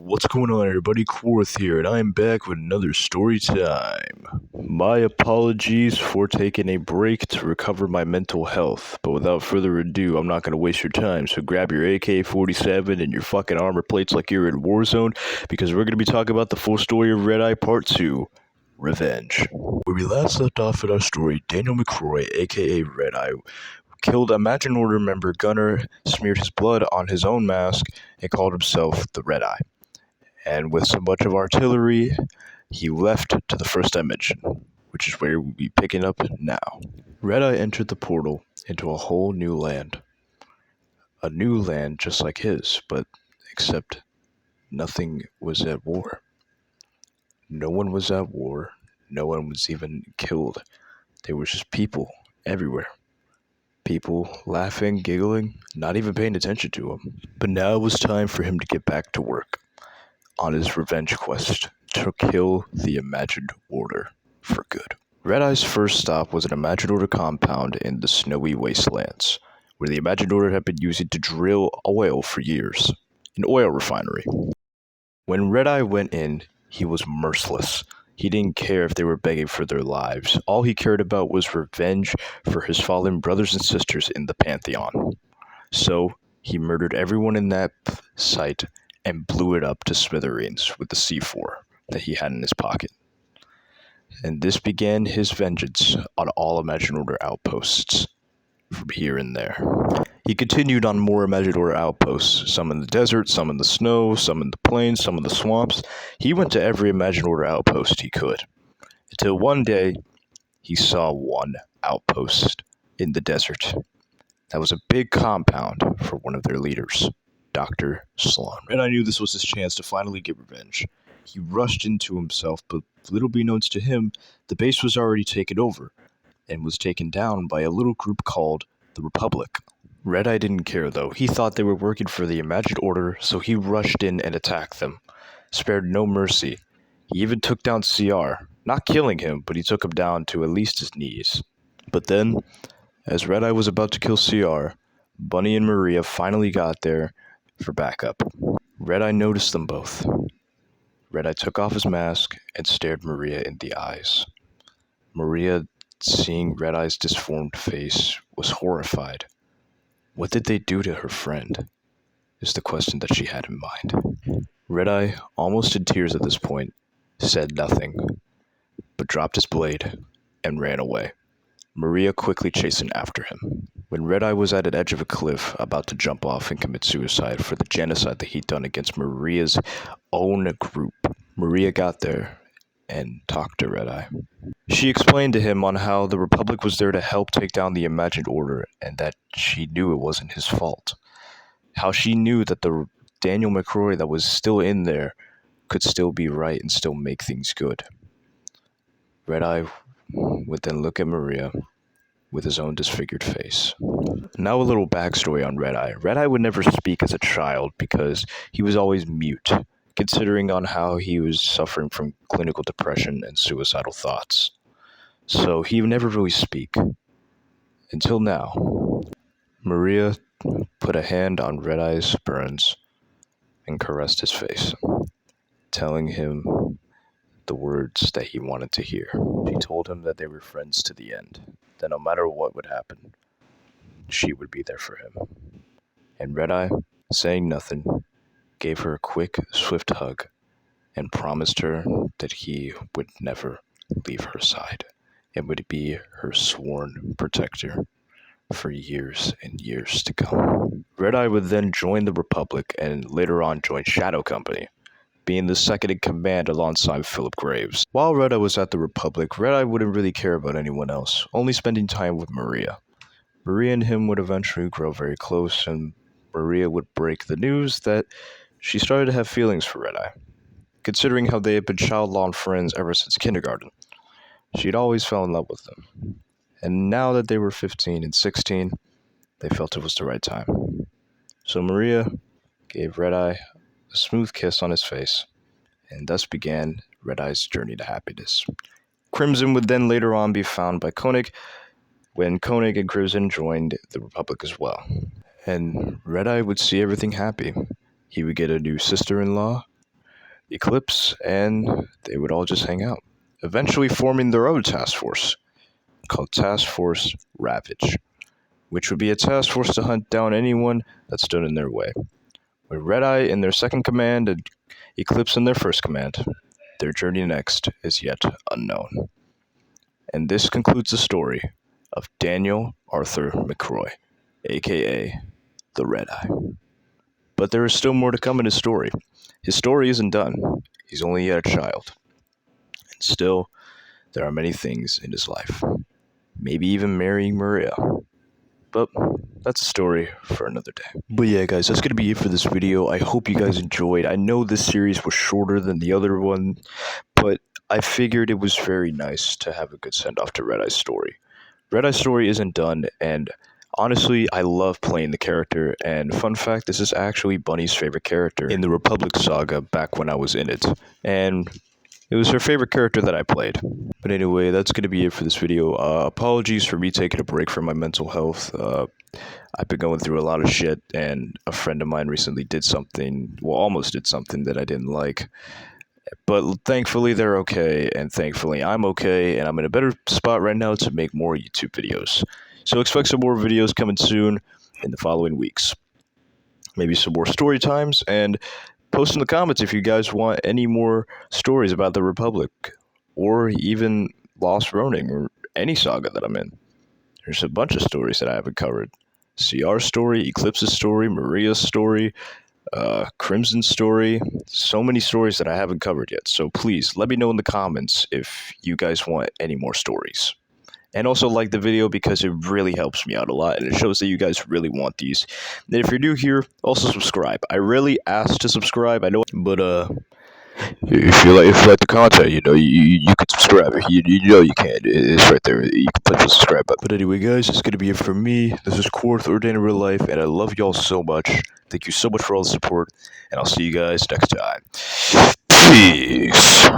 What's going on, everybody? Quarth here, and I'm back with another story time. My apologies for taking a break to recover my mental health, but without further ado, I'm not going to waste your time, so grab your AK-47 and your fucking armor plates like you're in Warzone, because we're going to be talking about the full story of Redeye Part 2, Revenge. Where we last left off in our story, Daniel McCroy, aka Redeye, killed a Imagine Order member Gunner, smeared his blood on his own mask, and called himself the Redeye. And with so much of artillery, he left to the first dimension, which is where we'll be picking up now. Redeye entered the portal into a whole new land. A new land just like his, but except nothing was at war. No one was at war. No one was even killed. There was just people everywhere. People laughing, giggling, not even paying attention to him. But now it was time for him to get back to work on his revenge quest to kill the Imagined Order for good. Redeye's first stop was an Imagined Order compound in the snowy wastelands, where the Imagined Order had been using to drill oil for years, an oil refinery. When Redeye went in, he was merciless. He didn't care if they were begging for their lives. All he cared about was revenge for his fallen brothers and sisters in the Pantheon. So, he murdered everyone in that site and blew it up to smithereens with the C4 that he had in his pocket. And this began his vengeance on all Imagined Order outposts from here and there. He continued on more Imagined Order outposts, some in the desert, some in the snow, some in the plains, some in the swamps. He went to every Imagined Order outpost he could, until one day he saw one outpost in the desert. That was a big compound for one of their leaders, Dr. Sloan. And I knew this was his chance to finally get revenge. He rushed into himself, but little beknownst to him, the base was already taken over, and was taken down by a little group called the Republic. Redeye didn't care, though. He thought they were working for the Imagined Order, so he rushed in and attacked them. Spared no mercy. He even took down CR. Not killing him, but he took him down to at least his knees. But then, as Redeye was about to kill CR, Bunny and Maria finally got there for backup. Redeye noticed them both. Redeye took off his mask and stared Maria in the eyes. Maria, seeing Redeye's disformed face, was horrified. What did they do to her friend? Is the question that she had in mind. Redeye, almost in tears at this point, said nothing, but dropped his blade and ran away. Maria quickly chasing after him. When Redeye was at an edge of a cliff, about to jump off and commit suicide for the genocide that he'd done against Maria's own group, Maria got there and talked to Redeye. She explained to him on how the Republic was there to help take down the Imagined Order, and that she knew it wasn't his fault. How she knew that the Daniel McCroy that was still in there could still be right and still make things good. Redeye would then look at Maria with his own disfigured face. Now a little backstory on Redeye. Redeye would never speak as a child because he was always mute, considering on how he was suffering from clinical depression and suicidal thoughts. So he would never really speak. Until now. Maria put a hand on Redeye's burns and caressed his face, telling him the words that he wanted to hear. She told him that they were friends to the end, that no matter what would happen, she would be there for him. And Redeye, saying nothing, gave her a quick, swift hug and promised her that he would never leave her side and would be her sworn protector for years and years to come. Redeye would then join the Republic and later on join Shadow Company, being the second in command alongside Philip Graves. While Redeye was at the Republic, Redeye wouldn't really care about anyone else, only spending time with Maria. Maria and him would eventually grow very close, and Maria would break the news that she started to have feelings for Redeye. Considering how they had been child-long friends ever since kindergarten, she'd always fell in love with them. And now that they were 15 and 16, they felt it was the right time. So Maria gave Redeye a smooth kiss on his face, and thus began Redeye's journey to happiness. Crimson would then later on be found by Koenig, when Koenig and Crimson joined the Republic as well. And Redeye would see everything happy. He would get a new sister-in-law, Eclipse, and they would all just hang out, eventually forming their own task force called Task Force Ravage, which would be a task force to hunt down anyone that stood in their way. With Redeye in their second command and Eclipse in their first command, their journey next is yet unknown. And this concludes the story of Daniel Arthur McCroy, aka the Redeye. But there is still more to come in his story. His story isn't done. He's only yet a child. And still, there are many things in his life. Maybe even marrying Maria. But that's a story for another day. But yeah, guys, that's going to be it for this video. I hope you guys enjoyed. I know this series was shorter than the other one, but I figured it was very nice to have a good send-off to Red Eye's story. Red Eye's story isn't done, and honestly, I love playing the character, and fun fact, this is actually Bunny's favorite character in the Republic Saga back when I was in it, and it was her favorite character that I played. But anyway, that's going to be it for this video. Apologies for me taking a break from my mental health. I've been going through a lot of shit, and a friend of mine recently did something, well, almost did something that I didn't like. But thankfully, they're okay, and thankfully, I'm okay, and I'm in a better spot right now to make more YouTube videos. So expect some more videos coming soon in the following weeks. Maybe some more story times, and post in the comments if you guys want any more stories about the Republic, or even Lost Ronin, or any saga that I'm in. There's a bunch of stories that I haven't covered. CR's story, Eclipse's story, Maria's story, Crimson's story. So many stories that I haven't covered yet. So please let me know in the comments if you guys want any more stories. And also like the video because it really helps me out a lot and it shows that you guys really want these. And if you're new here, also subscribe. I really asked to subscribe, I know, but if you like the content, you can subscribe. You know you can. It's right there. You can push the subscribe button. But anyway, guys, that's gonna be it for me. This is Quarth Ordained in Real Life, and I love y'all so much. Thank you so much for all the support, and I'll see you guys next time. Peace.